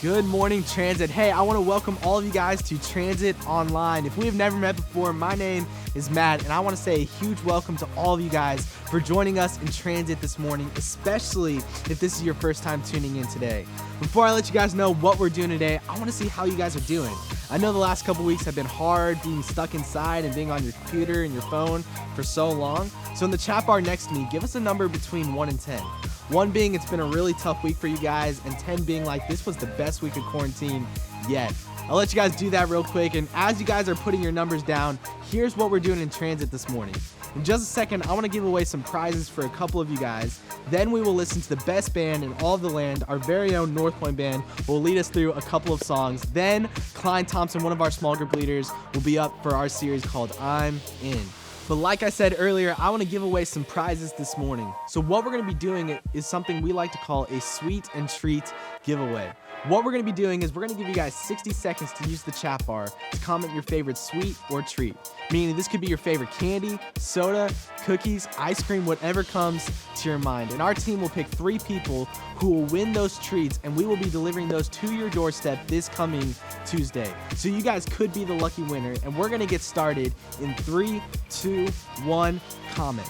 Good morning, Transit. Hey, I want to welcome all of you guys to Transit Online. If we have never met before, my name is Matt, and I want to say a huge welcome to all of you guys for joining us in Transit this morning, especially if this is your first time tuning in today. Before I let you guys know what we're doing today, I want to see how you guys are doing. I know the last couple weeks have been hard, being stuck inside and being on your computer and your phone for so long. So in the chat bar next to me, give us a number between 1 and 10. 1 being it's been a really tough week for you guys, and 10 being like this was the best week of quarantine yet. I'll let you guys do that real quick, and as you guys are putting your numbers down, here's what we're doing in Transit this morning. In just a second, I want to give away some prizes for a couple of you guys. Then we will listen to the best band in all of the land. Our very own North Point band will lead us through a couple of songs. Then Klein Thompson, one of our small group leaders, will be up for our series called I'm In. But like I said earlier, I want to give away some prizes this morning. So what we're going to be doing is something we like to call a sweet and treat giveaway. What we're going to be doing is we're going to give you guys 60 seconds to use the chat bar to comment your favorite sweet or treat. Meaning this could be your favorite candy, soda, cookies, ice cream, whatever comes to your mind. And our team will pick 3 people who will win those treats, and we will be delivering those to your doorstep this coming Tuesday. So you guys could be the lucky winner, and we're going to get started in 3, 2, 1, comment.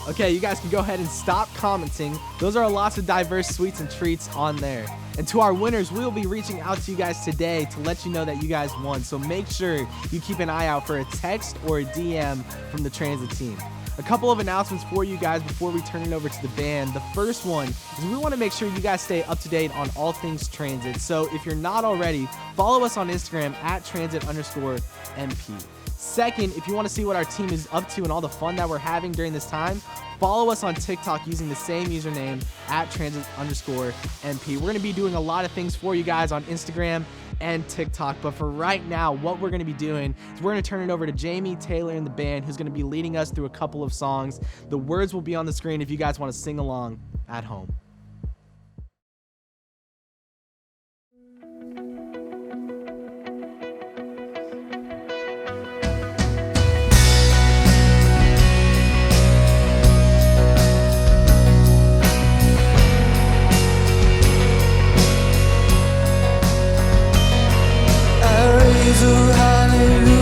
Okay, you guys can go ahead and stop commenting. Those are lots of diverse sweets and treats on there. And to our winners, we will be reaching out to you guys today to let you know that you guys won. So make sure you keep an eye out for a text or a DM from the Transit team. A couple of announcements for you guys before we turn it over to the band. The first one is we want to make sure you guys stay up to date on all things Transit. So if you're not already, follow us on Instagram at transit_MP. Second, if you want to see what our team is up to and all the fun that we're having during this time, follow us on TikTok using the same username at transit_MP. We're going to be doing a lot of things for you guys on Instagram and TikTok, but for right now, what we're going to be doing is we're going to turn it over to Jamie Taylor and the band, who's going to be leading us through a couple of songs. The words will be on the screen if you guys want to sing along at home. Hallelujah.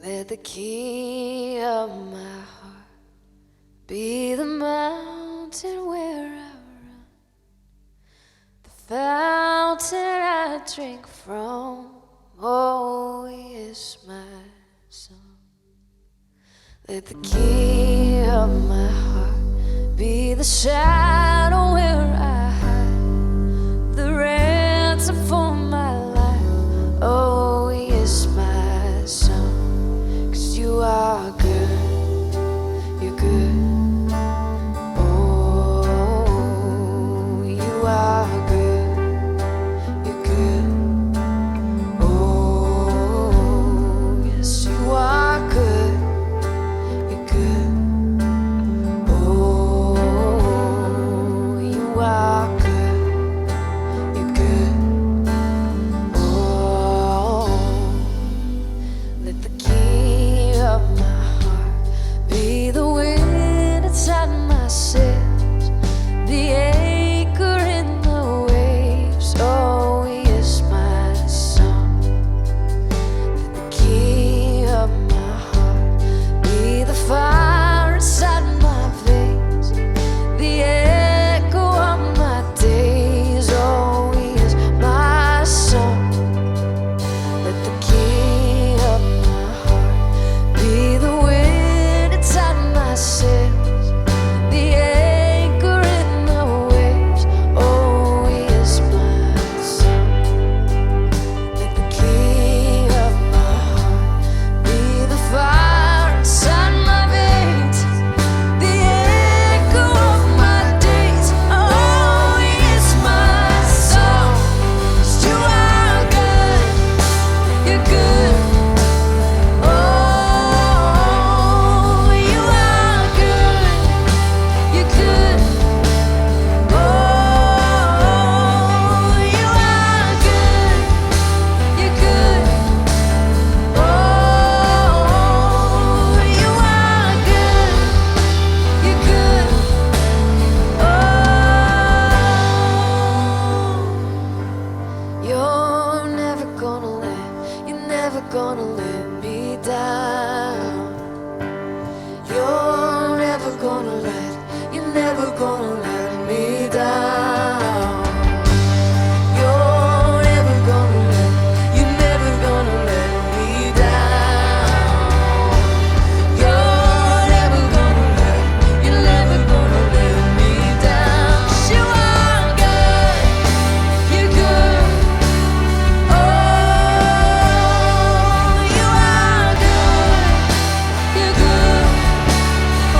Let the key of my heart be the mountain where I run, the fountain I drink from. Oh, he is my song. Let the key of my heart be the shadow where I hide, the ransom for my life. Oh, he is my song. 'Cause you are good, you're good. Oh, you are good, you're good. Oh, yes, you are good, you're good. Oh, you are good, you're good. Oh, let the key of my heart be the wind inside my sails, the anchor in the waves. Oh, he is my song. Let the key of my heart be the fire inside my veins, the echo of my days. Oh, he is my song. Let the key of my heart be the wind inside my sails, the anchor in the waves. Oh, he is my song. Let the key of my heart be the fire inside my veins, the echo of my days. Oh, he is my song. 'Cause you are good, you're good. Oh, you are good, you're good. Oh, you are good, you're good. Oh, you are good, you're good. Oh, you're never gonna let me down. You're never gonna let me down. You're never gonna let me down. You're never gonna let me down. 'Cause you are good, you're good. Oh, you are good, you're good. Oh,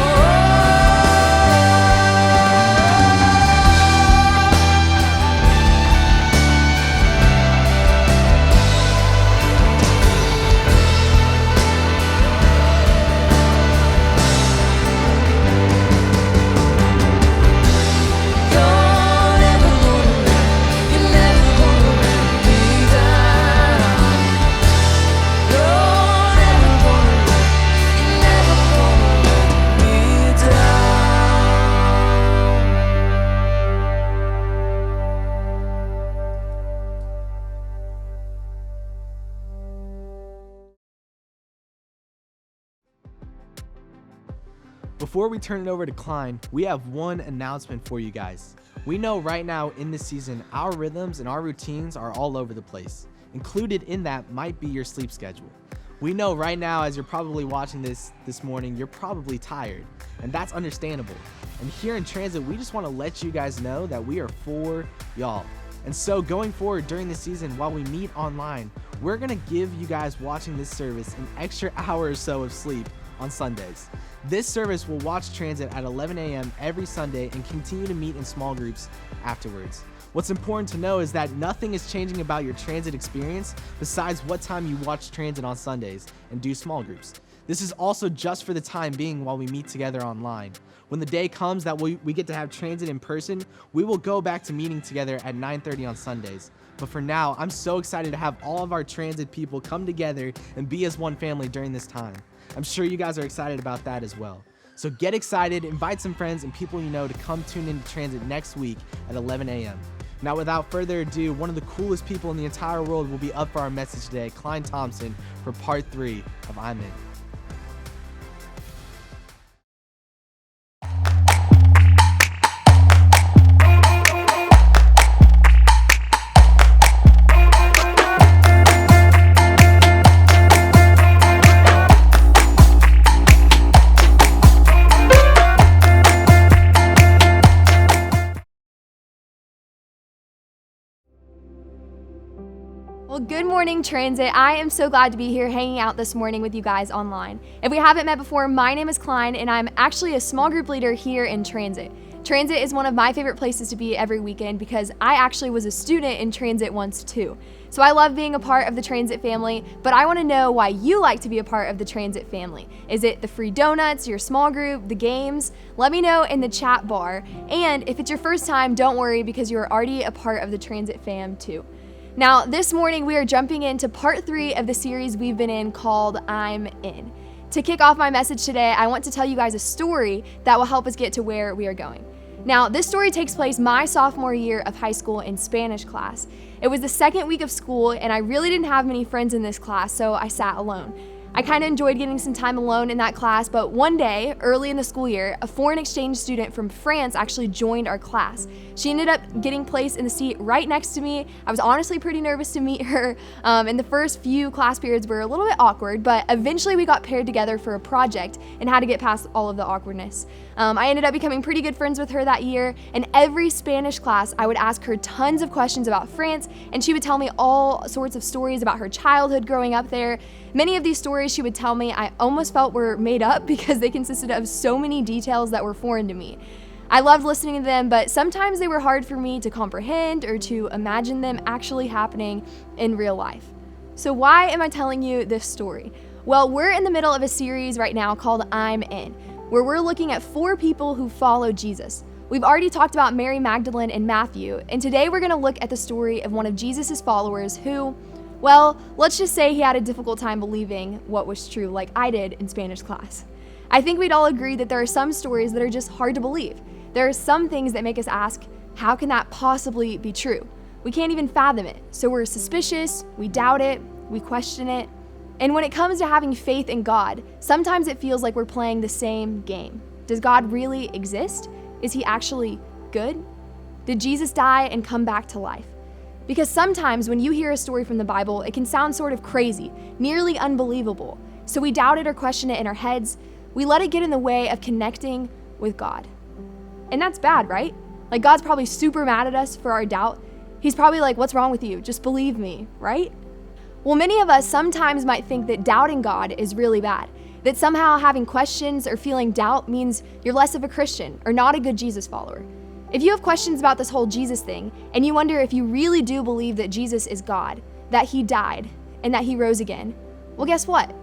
Before we turn it over to Klein, we have one announcement for you guys. We know right now in this season, our rhythms and our routines are all over the place. Included in that might be your sleep schedule. We know right now, as you're probably watching this morning, you're probably tired, and that's understandable. And here in Transit, we just want to let you guys know that we are for y'all. And so going forward during the season, while we meet online, we're going to give you guys watching this service an extra hour or so of sleep on Sundays. This service will watch Transit at 11 a.m. every Sunday and continue to meet in small groups afterwards. What's important to know is that nothing is changing about your Transit experience besides what time you watch Transit on Sundays and do small groups. This is also just for the time being while we meet together online. When the day comes that we get to have Transit in person, we will go back to meeting together at 9:30 on Sundays. But for now, I'm so excited to have all of our Transit people come together and be as one family during this time. I'm sure you guys are excited about that as well. So get excited, invite some friends and people you know to come tune into Transit next week at 11 a.m. Now, without further ado, one of the coolest people in the entire world will be up for our message today, Klein Thompson, for part 3 of I'm In. Well, good morning, Transit. I am so glad to be here hanging out this morning with you guys online. If we haven't met before, my name is Klein, and I'm actually a small group leader here in Transit. Transit is one of my favorite places to be every weekend because I actually was a student in Transit once too. So I love being a part of the Transit family, but I want to know why you like to be a part of the Transit family. Is it the free donuts, your small group, the games? Let me know in the chat bar. And if it's your first time, don't worry because you're already a part of the Transit fam too. Now, this morning we are jumping into part 3 of the series we've been in called I'm In. To kick off my message today, I want to tell you guys a story that will help us get to where we are going. Now, this story takes place my sophomore year of high school in Spanish class. It was the second week of school, and I really didn't have many friends in this class, so I sat alone. I kind of enjoyed getting some time alone in that class, but one day, early in the school year, a foreign exchange student from France actually joined our class. She ended up getting placed in the seat right next to me. I was honestly pretty nervous to meet her, and the first few class periods were a little bit awkward, but eventually we got paired together for a project and had to get past all of the awkwardness. I ended up becoming pretty good friends with her that year, and every Spanish class I would ask her tons of questions about France, and she would tell me all sorts of stories about her childhood growing up there. Many of these stories she would tell me I almost felt were made up because they consisted of so many details that were foreign to me. I loved listening to them, but sometimes they were hard for me to comprehend or to imagine them actually happening in real life. So why am I telling you this story? Well, we're in the middle of a series right now called I'm In, where we're looking at 4 people who follow Jesus. We've already talked about Mary Magdalene and Matthew, and today we're going to look at the story of one of Jesus' followers who, well, let's just say he had a difficult time believing what was true, like I did in Spanish class. I think we'd all agree that there are some stories that are just hard to believe. There are some things that make us ask, how can that possibly be true? We can't even fathom it, so we're suspicious, we doubt it, we question it. And when it comes to having faith in God, sometimes it feels like we're playing the same game. Does God really exist? Is he actually good? Did Jesus die and come back to life? Because sometimes when you hear a story from the Bible, it can sound sort of crazy, nearly unbelievable. So we doubt it or question it in our heads. We let it get in the way of connecting with God. And that's bad, right? Like God's probably super mad at us for our doubt. He's probably like, what's wrong with you? Just believe me, right? Well, many of us sometimes might think that doubting God is really bad, that somehow having questions or feeling doubt means you're less of a Christian or not a good Jesus follower. If you have questions about this whole Jesus thing, and you wonder if you really do believe that Jesus is God, that he died, and that he rose again, well, guess what?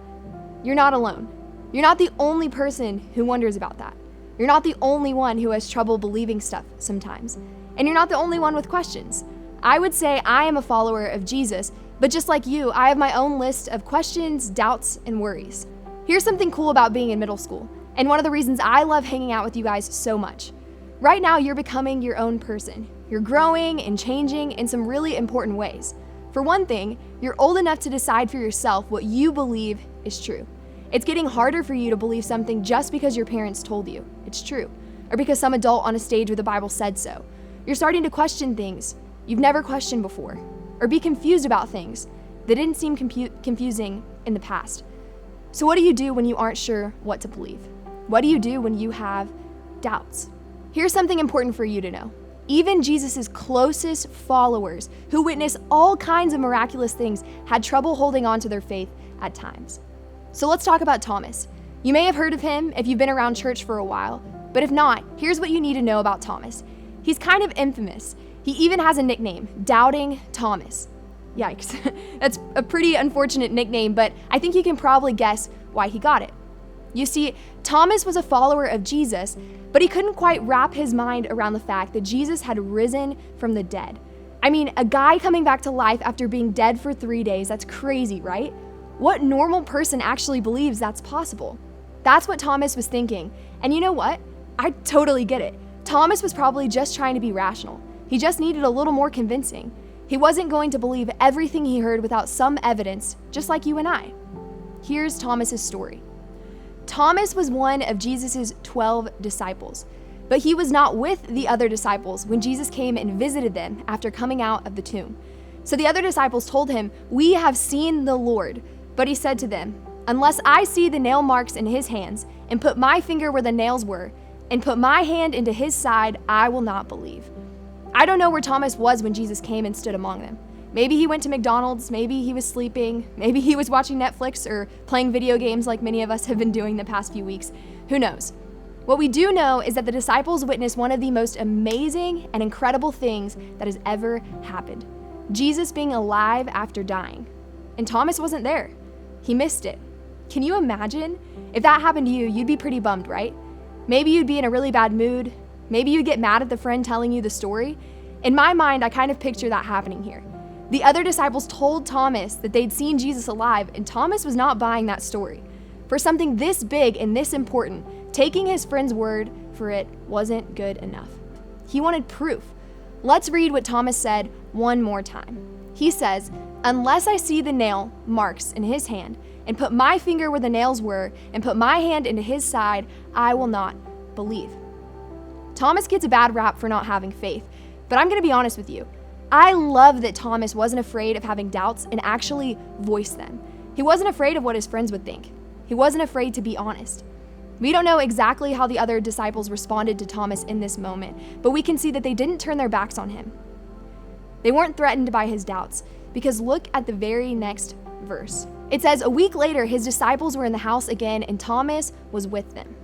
You're not alone. You're not the only person who wonders about that. You're not the only one who has trouble believing stuff sometimes. And you're not the only one with questions. I would say I am a follower of Jesus, but just like you, I have my own list of questions, doubts, and worries. Here's something cool about being in middle school, and one of the reasons I love hanging out with you guys so much. Right now, you're becoming your own person. You're growing and changing in some really important ways. For one thing, you're old enough to decide for yourself what you believe is true. It's getting harder for you to believe something just because your parents told you it's true, or because some adult on a stage with the Bible said so. You're starting to question things you've never questioned before, or be confused about things that didn't seem confusing in the past. So what do you do when you aren't sure what to believe? What do you do when you have doubts? Here's something important for you to know. Even Jesus' closest followers, who witnessed all kinds of miraculous things, had trouble holding on to their faith at times. So let's talk about Thomas. You may have heard of him if you've been around church for a while, but if not, here's what you need to know about Thomas. He's kind of infamous. He even has a nickname, Doubting Thomas. Yikes. That's a pretty unfortunate nickname, but I think you can probably guess why he got it. You see, Thomas was a follower of Jesus, but he couldn't quite wrap his mind around the fact that Jesus had risen from the dead. I mean, a guy coming back to life after being dead for 3 days, that's crazy, right? What normal person actually believes that's possible? That's what Thomas was thinking. And you know what? I totally get it. Thomas was probably just trying to be rational. He just needed a little more convincing. He wasn't going to believe everything he heard without some evidence, just like you and I. Here's Thomas's story. Thomas was one of Jesus' 12 disciples, but he was not with the other disciples when Jesus came and visited them after coming out of the tomb. So the other disciples told him, "We have seen the Lord." But he said to them, "Unless I see the nail marks in his hands, and put my finger where the nails were, and put my hand into his side, I will not believe." I don't know where Thomas was when Jesus came and stood among them. Maybe he went to McDonald's, maybe he was sleeping, maybe he was watching Netflix or playing video games like many of us have been doing the past few weeks. Who knows? What we do know is that the disciples witnessed one of the most amazing and incredible things that has ever happened. Jesus being alive after dying. And Thomas wasn't there. He missed it. Can you imagine? If that happened to you, you'd be pretty bummed, right? Maybe you'd be in a really bad mood. Maybe you'd get mad at the friend telling you the story. In my mind, I kind of picture that happening here. The other disciples told Thomas that they'd seen Jesus alive, and Thomas was not buying that story. For something this big and this important, taking his friend's word for it wasn't good enough. He wanted proof. Let's read what Thomas said one more time. He says, "Unless I see the nail marks in his hand, and put my finger where the nails were, and put my hand into his side, I will not believe." Thomas gets a bad rap for not having faith, but I'm going to be honest with you. I love that Thomas wasn't afraid of having doubts and actually voiced them. He wasn't afraid of what his friends would think. He wasn't afraid to be honest. We don't know exactly how the other disciples responded to Thomas in this moment, but we can see that they didn't turn their backs on him. They weren't threatened by his doubts, because look at the very next verse. It says, "A week later, his disciples were in the house again, and Thomas was with them."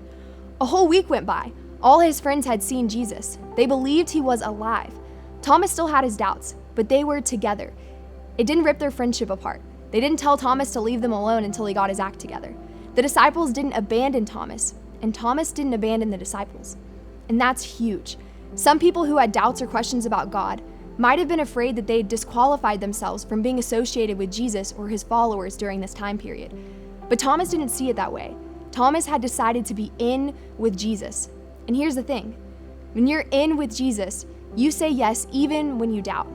A whole week went by. All his friends had seen Jesus. They believed he was alive. Thomas still had his doubts, but they were together. It didn't rip their friendship apart. They didn't tell Thomas to leave them alone until he got his act together. The disciples didn't abandon Thomas, and Thomas didn't abandon the disciples. And that's huge. Some people who had doubts or questions about God might have been afraid that they'd disqualified themselves from being associated with Jesus or his followers during this time period. But Thomas didn't see it that way. Thomas had decided to be in with Jesus. And here's the thing. When you're in with Jesus, you say yes even when you doubt.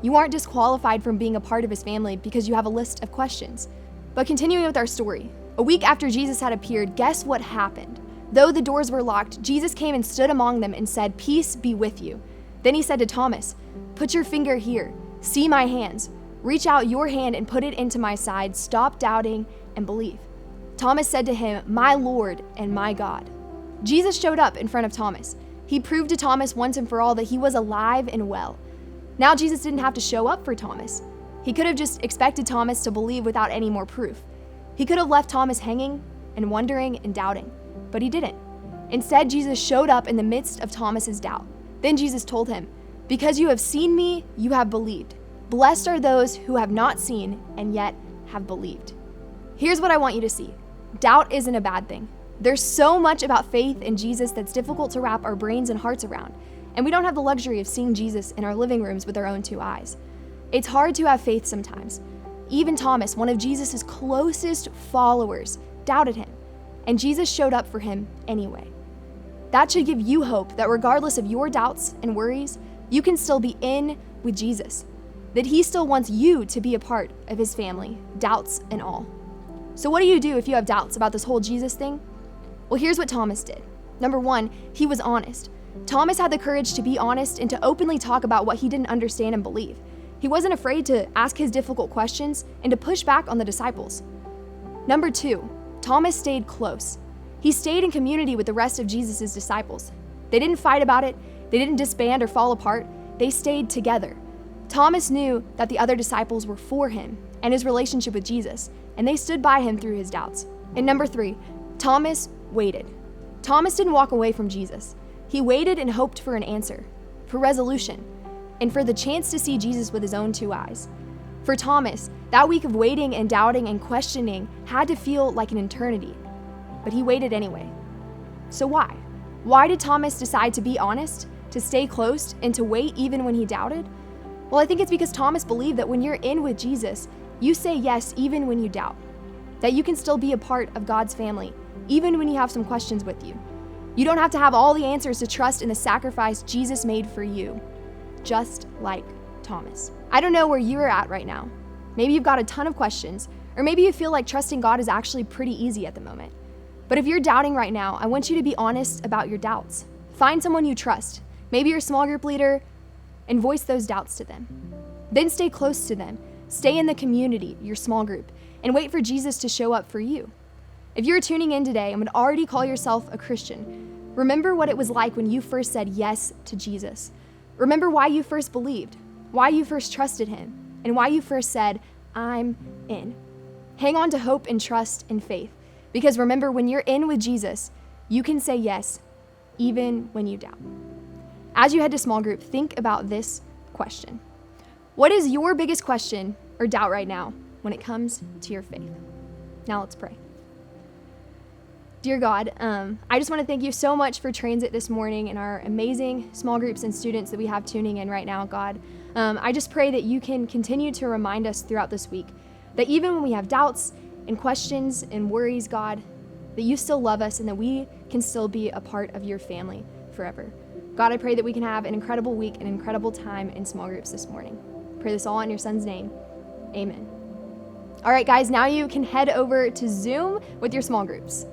You aren't disqualified from being a part of his family because you have a list of questions. But continuing with our story, a week after Jesus had appeared, guess what happened? Though the doors were locked, Jesus came and stood among them and said, "Peace be with you." Then he said to Thomas, "Put your finger here. See my hands. Reach out your hand and put it into my side. Stop doubting and believe." Thomas said to him, "My Lord and my God." Jesus showed up in front of Thomas. He proved to Thomas once and for all that he was alive and well. Now Jesus didn't have to show up for Thomas. He could have just expected Thomas to believe without any more proof. He could have left Thomas hanging and wondering and doubting, but he didn't. Instead, Jesus showed up in the midst of Thomas's doubt. Then Jesus told him, "Because you have seen me, you have believed. Blessed are those who have not seen and yet have believed." Here's what I want you to see. Doubt isn't a bad thing. There's so much about faith in Jesus that's difficult to wrap our brains and hearts around, and we don't have the luxury of seeing Jesus in our living rooms with our own two eyes. It's hard to have faith sometimes. Even Thomas, one of Jesus' closest followers, doubted him, and Jesus showed up for him anyway. That should give you hope that regardless of your doubts and worries, you can still be in with Jesus, that he still wants you to be a part of his family, doubts and all. So what do you do if you have doubts about this whole Jesus thing? Well, here's what Thomas did. Number one, he was honest. Thomas had the courage to be honest and to openly talk about what he didn't understand and believe. He wasn't afraid to ask his difficult questions and to push back on the disciples. Number two, Thomas stayed close. He stayed in community with the rest of Jesus' disciples. They didn't fight about it. They didn't disband or fall apart. They stayed together. Thomas knew that the other disciples were for him and his relationship with Jesus, and they stood by him through his doubts. And number three, Thomas waited. Thomas didn't walk away from Jesus. He waited and hoped for an answer, for resolution, and for the chance to see Jesus with his own two eyes. For Thomas, that week of waiting and doubting and questioning had to feel like an eternity, but he waited anyway. So why? Why did Thomas decide to be honest, to stay close, and to wait even when he doubted? Well, I think it's because Thomas believed that when you're in with Jesus, you say yes even when you doubt, that you can still be a part of God's family, even when you have some questions with you. You don't have to have all the answers to trust in the sacrifice Jesus made for you. just like Thomas. I don't know where you are at right now. Maybe you've got a ton of questions, or maybe you feel like trusting God is actually pretty easy at the moment. But if you're doubting right now, I want you to be honest about your doubts. Find someone you trust, maybe your small group leader, and voice those doubts to them. Then stay close to them. Stay in the community, your small group, and wait for Jesus to show up for you. If you're tuning in today and would already call yourself a Christian, remember what it was like when you first said yes to Jesus. Remember why you first believed, why you first trusted him, and why you first said, I'm in. Hang on to hope and trust and faith, because remember, when you're in with Jesus, you can say yes, even when you doubt. As you head to small group, think about this question. What is your biggest question or doubt right now when it comes to your faith? Now let's pray. Dear God, I just want to thank you so much for Transit this morning and our amazing small groups and students that we have tuning in right now, God. I just pray that you can continue to remind us throughout this week that even when we have doubts and questions and worries, God, that you still love us and that we can still be a part of your family forever. God, I pray that we can have an incredible week, an incredible time in small groups this morning. Pray this all in your son's name. Amen. All right, guys, now you can head over to Zoom with your small groups.